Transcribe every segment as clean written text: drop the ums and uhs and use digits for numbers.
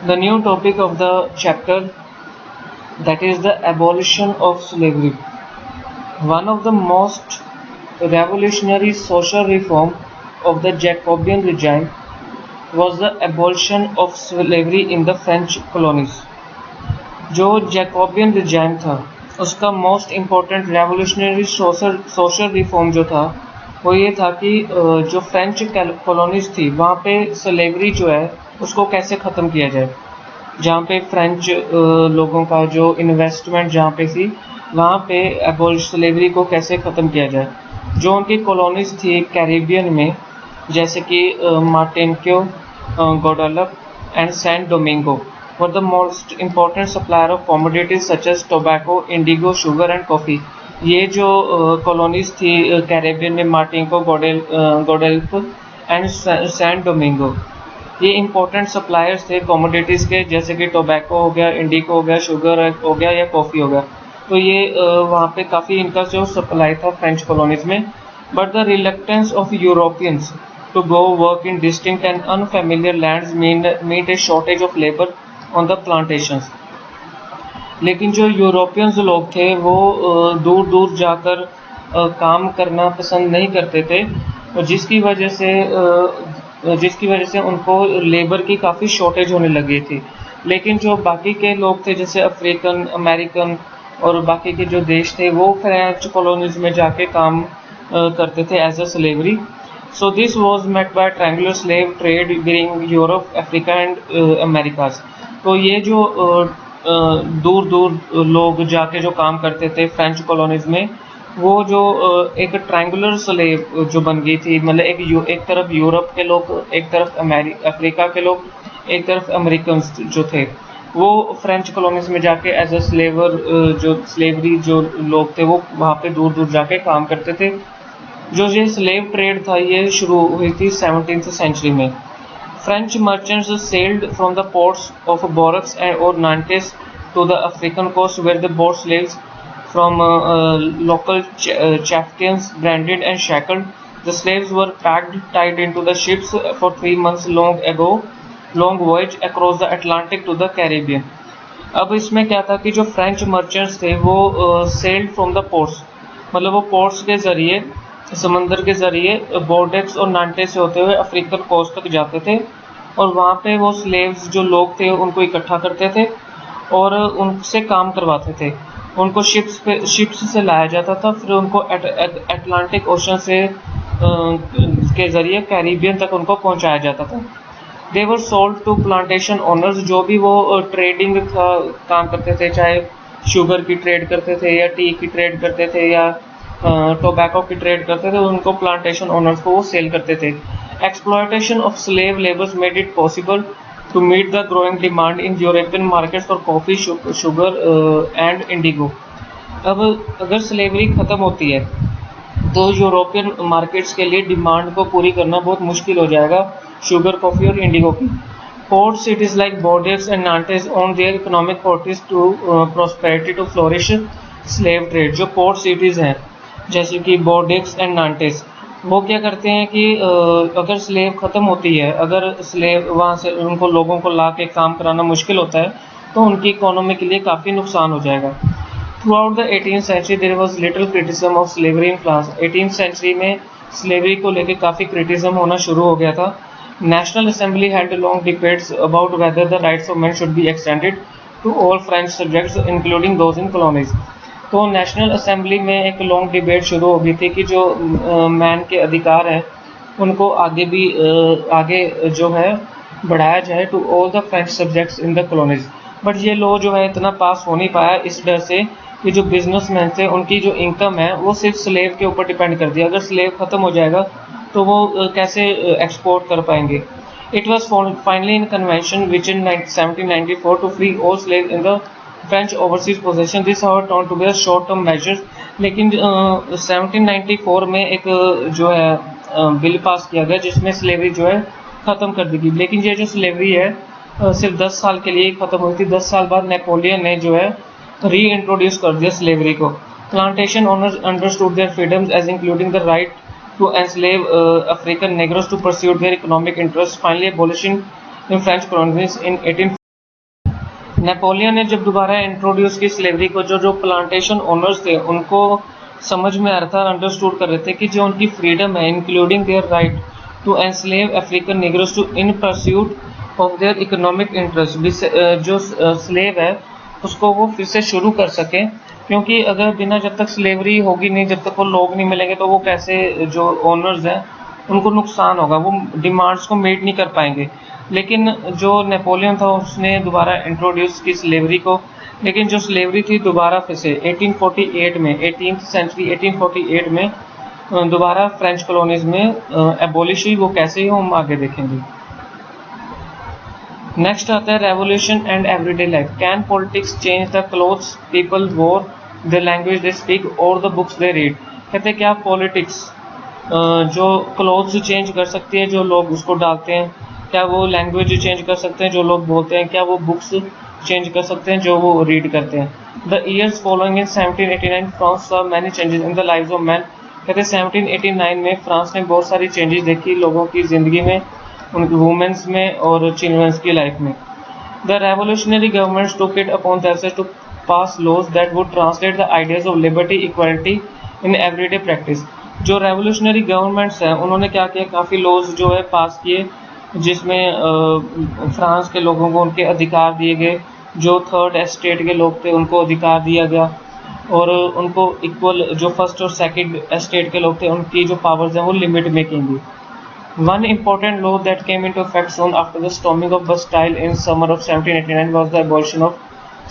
The new topic of the chapter, that is the abolition of slavery. One of the most revolutionary social reform of the Jacobean regime was the abolition of slavery in the French colonies. जो Jacobian regime था उसका most important revolutionary social reform जो था वो ये था कि जो फ्रेंच कॉलोनीज थी वहाँ पे स्लेवरी जो है उसको कैसे ख़त्म किया जाए। जहाँ पे फ्रेंच लोगों का जो इन्वेस्टमेंट जहाँ पे थी वहाँ पे एबॉलिश स्लेवरी को कैसे ख़त्म किया जाए। जो उनकी कॉलोनीज थी कैरिबियन में, जैसे कि Martinique, Guadeloupe and Saint Domingo were the most important supplier of commodities such as tobacco, indigo, sugar and coffee. ये जो कॉलोनीज थी कैरेबियन में, मार्टिनिको, गुआडेलूप एंड सैंट डोमिंगो, ये इंपॉर्टेंट सप्लायर्स थे कमोडिटीज़ के, जैसे कि टोबैको हो गया, इंडिको हो गया, शुगर हो गया या कॉफ़ी हो गया। तो ये वहाँ पे काफ़ी इनका जो सप्लाई था फ्रेंच कॉलोनीज में। But the reluctance of Europeans to go work in distinct and unfamiliar lands meant a shortage of labor on the plantations. लेकिन जो यूरोपियंस लोग थे वो दूर दूर जाकर काम करना पसंद नहीं करते थे, और जिसकी वजह से उनको लेबर की काफ़ी शॉर्टेज होने लगी थी। लेकिन जो बाकी के लोग थे जैसे अफ्रीकन, अमेरिकन और बाकी के जो देश थे वो फ्रेंच कॉलोनीज में जाके काम करते थे as a slavery. So this was met by triangular slave trade during Europe, Africa and Americas. तो ये जो दूर दूर लोग जाके जो काम करते थे फ्रेंच कॉलोनीज में, वो जो एक ट्रायंगुलर स्लेव जो बन गई थी, मतलब एक तरफ यूरोप के लोग, एक तरफ अफ्रीका के लोग, एक तरफ अमेरिकन जो थे, वो फ्रेंच कॉलोनीज में जाके एज अ स्लेवर जो स्लेवरी जो लोग थे वो वहाँ पे दूर दूर जाके काम करते थे। जो ये स्लेव ट्रेड था ये शुरू हुई थी 17th सेंचुरी में। French merchants sailed from the ports of Bordeaux और Nantes to the African coast where they bought slaves from local chieftains branded and shackled. The slaves were packed tied into the ships for 3 months long voyage across the Atlantic to the Caribbean. अब इसमें क्या था कि जो French merchants थे वो sailed from the ports, मतलब वो पोर्ट्स के ज़रिए, समंदर के ज़रिए बोर्डेक्स और नांटेस से होते हुए अफ्रीकन कोस्ट तक जाते थे, और वहाँ पे वो स्लेव्स जो लोग थे उनको इकट्ठा करते थे और उनसे काम करवाते थे। उनको शिप्स से लाया जाता था, फिर उनको अटलांटिक ओशन से के ज़रिए कैरिबियन तक उनको पहुँचाया जाता था। They were sold to plantation owners, जो भी वो ट्रेडिंग का काम करते थे, चाहे शुगर की ट्रेड करते थे या टी की ट्रेड करते थे या टोबैको की ट्रेड करते थे, उनको प्लांटेशन ओनर्स को वो सेल करते थे। Exploitation of slave labours made it possible to meet the growing demand in European markets for coffee, sugar and indigo. अब अगर स्लेवरी ख़त्म होती है तो यूरोपियन मार्केट्स के लिए डिमांड को पूरी करना बहुत मुश्किल हो जाएगा शुगर, कॉफ़ी और इंडिगो की। Port cities like Bordeaux and Nantes on their economic ports to prosperity to flourish slave trade. जो पोर्ट सिटीज़ हैं जैसे कि बोर्डेक्स एंड नांटेस, वो क्या करते हैं कि अगर स्लेव ख़त्म होती है, अगर स्लेव वहाँ से उनको लोगों को ला के काम कराना मुश्किल होता है, तो उनकी इकोनॉमी के लिए काफ़ी नुकसान हो जाएगा। Throughout the 18th century there was little criticism of slavery in France. 18th century में स्लेवरी को लेकर काफ़ी क्रिटिसिज्म होना शुरू हो गया था। National assembly had long debates about whether the rights of man should be extended to all French subjects including those in colonies. तो नेशनल असेंबली में एक लॉन्ग डिबेट शुरू हो गई थी कि जो मैन के अधिकार हैं उनको आगे जो है बढ़ाया जाए to all the French subjects in the colonies. But ये लॉ जो है इतना पास हो नहीं पाया, इस डर से कि जो बिजनेसमैन थे उनकी जो इनकम है वो सिर्फ स्लेव के ऊपर डिपेंड कर दिया। अगर स्लेव ख़त्म हो जाएगा तो वो कैसे एक्सपोर्ट कर पाएंगे। It was finally in convention which in 1794 to free all slave in the French overseas possession. This how turn to be short term measures. लेकिन 1794 में एक जो है बिल पास किया गया जिसमें स्लेवरी जो है ख़त्म कर दी गई। लेकिन ये जो स्लेवरी है सिर्फ 10 साल के लिए ख़त्म हुई थी। 10 साल बाद नेपोलियन ने जो है री इंट्रोड्यूस कर दिया स्लेवरी को। Plantation owners understood their freedoms as including the right to enslave African Negroes to pursue their economic interests, finally abolishing in French colonies in 18 Napoleon ने जब दोबारा इंट्रोड्यूस की स्लेवरी को, जो जो प्लांटेशन ओनर्स थे उनको समझ में आ रहा था, अंडरस्टूड कर रहे थे कि जो उनकी फ्रीडम है, including their right to enslave African negroes to in pursuit of their economic interest, जो स्लेव है उसको वो फिर से शुरू कर सके। क्योंकि अगर बिना, जब तक स्लेवरी होगी नहीं, जब तक वो लोग नहीं मिलेंगे, तो वो कैसे, जो ओनर्स हैं उनको नुकसान होगा, वो डिमांड्स को मीट नहीं कर पाएंगे। लेकिन जो नेपोलियन था उसने दोबारा इंट्रोड्यूस की स्लेवरी को, लेकिन जो स्लेवरी थी दोबारा फिर से 1848 में, 18th सेंचुरी 1848 में दोबारा फ्रेंच कॉलोनीज में एबॉलिश हुई। वो कैसे ही हम आगे देखेंगे। नेक्स्ट आता है revolution and everyday life. Can politics change the clothes people वोर, द लैंग्वेज दे स्पीक और द बुक्स दे रीड। कहते हैं क्या पॉलिटिक्स जो क्लोथ्स चेंज कर सकती है, जो लोग उसको डालते हैं, क्या वो लैंग्वेज चेंज कर सकते हैं जो लोग बोलते हैं, क्या वो बुक्स चेंज कर सकते हैं जो वो रीड करते हैं। The years following in 1789 France saw many changes in the lives of man. कहते हैं 1789 में फ्रांस ने बहुत सारी चेंजेस देखी लोगों की ज़िंदगी में, उनकी वुमेंस में और चिल्ड्रंस की लाइफ में। The revolutionary governments took it upon themselves to pass laws that would translate the ideas of liberty equality in everyday practice. जो रेवोल्यूशनरी गवर्नमेंट्स हैं उन्होंने क्या किया, काफ़ी लॉज जो है पास किए जिसमें फ्रांस के लोगों को उनके अधिकार दिए गए, जो थर्ड एस्टेट के लोग थे उनको अधिकार दिया गया, और उनको इक्वल, जो फर्स्ट और सेकंड एस्टेट के लोग थे उनकी जो पावर्स हैं वो लिमिट में की गई। One important law that came into effect soon after the storming of Bastille in summer of 1789 was the abolition of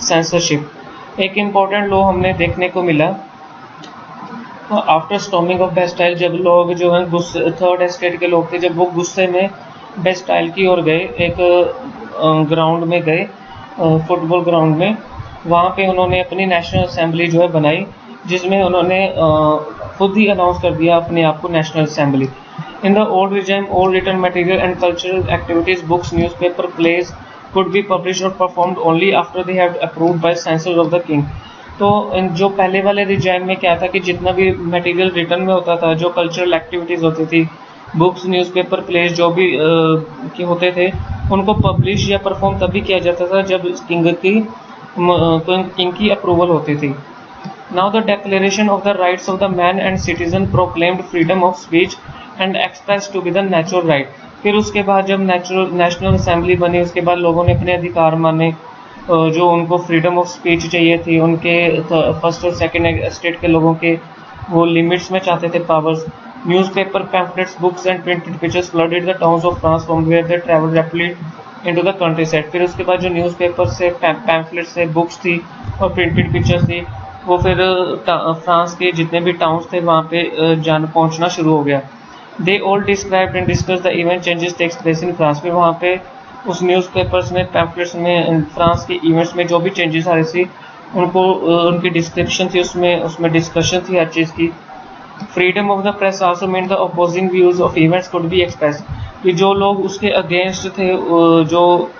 censorship। एक important law हमने देखने को मिला आफ्टर स्टॉर्मिंग ऑफ बेस्टाइल, जब लोग जो हैं थर्ड एस्टेट के लोग थे, जब वो गुस्से में बेस्टाइल की ओर गए, एक ग्राउंड में गए, फुटबॉल ग्राउंड में, वहाँ पे उन्होंने अपनी नेशनल असेंबली जो है बनाई, जिसमें उन्होंने खुद ही अनाउंस कर दिया अपने आप को national assembly. In the old regime, all written material and cultural activities, books, newspaper, plays could be published or performed only after they have approved by censors of the king। तो जो पहले वाले regime में क्या था कि जितना भी मटेरियल रिटर्न में होता था, जो कल्चरल एक्टिविटीज़ होती थी, बुक्स, न्यूज़पेपर, प्लेस जो भी के होते थे, उनको पब्लिश या परफॉर्म तभी किया जाता था जब किंग की अप्रूवल होती थी। Now the Declaration of the Rights of the Man and Citizen proclaimed freedom of speech and expressed to be the natural right। फिर उसके बाद जब नेशनल असेंबली बनी, उसके बाद लोगों ने अपने अधिकार माने, जो उनको फ्रीडम ऑफ स्पीच चाहिए थी, उनके फर्स्ट और सेकंड एस्टेट के लोगों के वो लिमिट्स में चाहते थे powers. Newspaper, pamphlets, books and printed pictures flooded the towns of France from where they travelled rapidly into the country. फिर उसके बाद जो न्यूज़पेपर से, पैम्फलेट्स से, बुक्स थी और प्रिंटेड पिक्चर्स थी, वो फिर फ्रांस के जितने भी टाउन्स थे वहाँ पे जान पहुँचना शुरू हो गया। They all describe and discuss the event changes takes place in France. फिर वहाँ पे उस न्यूज़पेपर्स में, पैम्फलेट्स में, फ्रांस के इवेंट्स में जो भी चेंजेस आ रही थी उनको, उनकी डिस्क्रिप्शन थी, उसमें डिस्कशन थी हर चीज़ की। Freedom of the press also mean the opposing views of events could be express. कि जो लोग उसके अगेंस्ट थे, जो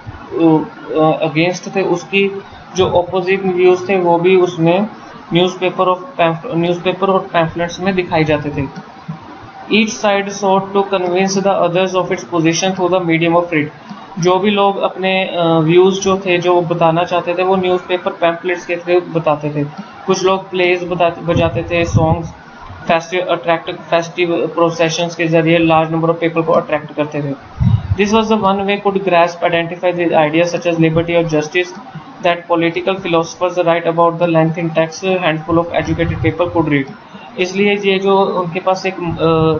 अगेंस्ट थे, उसकी जो अपोजिट व्यूज थे वो भी उसमें न्यूज़पेपर और पैम्फलेट्स में दिखाई जाते थे। Each side sought to convince the others of its position through the medium of read। जो भी लोग अपने व्यूज़ जो थे, जो बताना चाहते थे, वो न्यूज़पेपर, पैम्फलेट्स के थ्रू बताते थे। कुछ लोग प्लेज बजाते थे, सॉन्ग्स, फेस्टिव प्रोसेशंस के जरिए लार्ज नंबर ऑफ पीपल को अट्रैक्ट करते थे। This was the one way could grasp identify the ideas such as liberty और justice that political philosophers write about the length in text handful of educated people could read। इसलिए ये जो उनके पास एक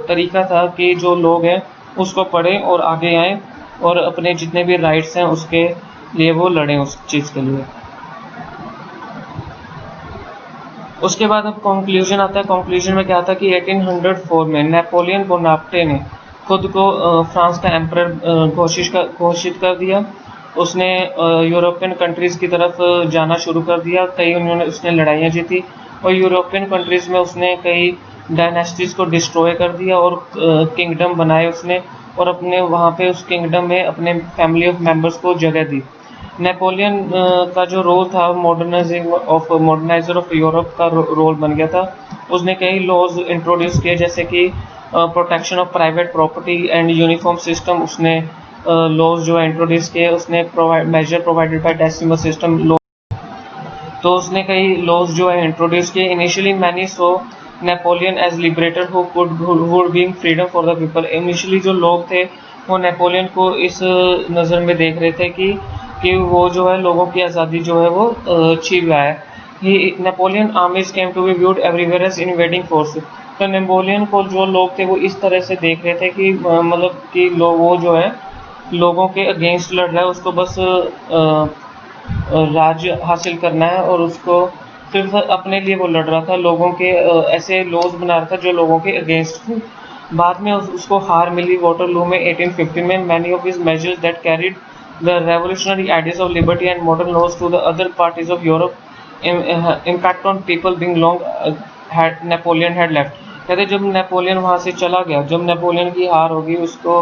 तरीका था कि जो लोग हैं उसको पढ़ें और आगे आएँ और अपने जितने भी राइट्स हैं उसके लिए वो लड़ें, उस चीज़ के लिए। उसके बाद अब कंक्लूजन आता है। कंक्लूजन में क्या था कि 1804 में नेपोलियन बोनापार्टे ने खुद को फ्रांस का एम्परर घोषित कर दिया। उसने यूरोपियन कंट्रीज़ की तरफ जाना शुरू कर दिया, कई उसने लड़ाइयाँ जीती, और यूरोपियन कंट्रीज़ में उसने कई डायनेस्टीज़ को डिस्ट्रॉय कर दिया और किंगडम बनाए उसने, और अपने वहाँ पे उस किंगडम में अपने फैमिली ऑफ मेंबर्स को जगह दी। नेपोलियन का जो रोल था मॉडर्नाइजर ऑफ यूरोप का रोल बन गया था। उसने कई लॉज इंट्रोड्यूस किए, जैसे कि protection of private property and uniform system उसने लॉज जो है इंट्रोड्यूस किए, उसने measure provided by decimal system law, तो उसने कई लॉज जो है इंट्रोड्यूस किए। Initially many so Napoleon as liberator who would being freedom for the people. Initially जो लोग थे वो नेपोलियन को इस नज़र में देख रहे थे कि वो जो है लोगों की आज़ादी जो है वो छीन रहा है। He Napoleon armies came to be viewed everywhere as invading force. तो नेपोलियन को जो लोग थे वो इस तरह से देख रहे थे कि मतलब कि वो जो है लोगों के अगेंस्ट लड़ रहा है, उसको बस राज्य हासिल करना है और उसको सिर्फ अपने लिए वो लड़ रहा था, लोगों के ऐसे लॉज बना रहा था जो लोगों के अगेंस्ट थे। बाद में उसको हार मिली वाटरलू में 1815 में। Many of his measures that carried the revolutionary ideas of liberty and modern laws to the other parties of Europe impact on people being long Napoleon had left. कहते जब नेपोलियन वहाँ से चला गया, जब नेपोलियन की हार होगी, उसको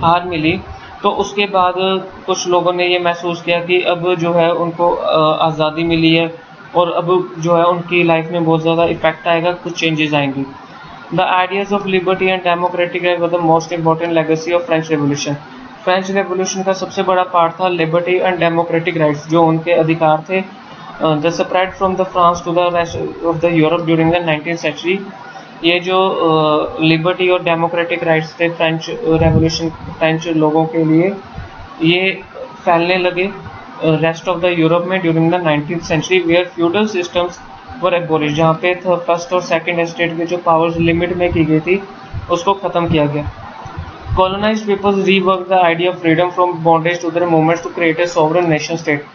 हार मिली, तो उसके बाद कुछ लोगों ने ये महसूस किया कि अब जो है उनको आज़ादी मिली है और अब जो है उनकी लाइफ में बहुत ज़्यादा इफेक्ट आएगा, कुछ चेंजेस आएंगी। The ideas of liberty and democratic were the most important legacy of French revolution. French revolution का सबसे बड़ा पार्ट था लिबर्टी एंड डेमोक्रेटिक राइट्स, जो उनके अधिकार थे। The separate from the France to the rest of the Europe during the 19th century. ये जो लिबर्टी और डेमोक्रेटिक राइट्स थे फ्रेंच रेवोल्यूशन, फ्रेंच लोगों के लिए, ये फैलने लगे रेस्ट ऑफ द यूरोप में during the 19th century, where feudal systems were abolish. जहाँ पे फर्स्ट और सेकंड एस्टेट की जो पावर्स लिमिट में की गई थी उसको ख़त्म किया गया। Colonised peoples rework the idea of freedom from bondage to their movements to create a sovereign nation state.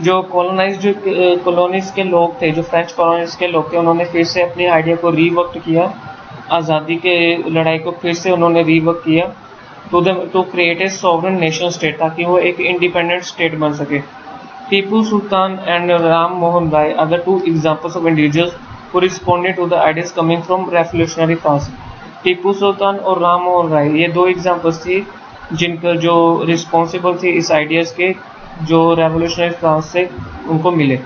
जो कॉलोनीज के लोग थे, जो फ्रेंच कॉलोनीज के लोग थे, उन्होंने फिर से अपने आइडिया को रीवर्क किया, आज़ादी के लड़ाई को फिर से उन्होंने रीवर्क किया to create a sovereign nation state, ताकि वो एक इंडिपेंडेंट स्टेट बन सके। Tipu Sultan and Ram Mohan Roy are the two examples of individuals who responded to the ideas coming from revolutionary France. Tipu Sultan और राम मोहन राय ये दो एग्जांपल्स थी जिनका जो रिस्पॉन्सिबल थे इस आइडियाज़ के, जो रेवोल्यूशनरी फ्रांस से उनको मिले।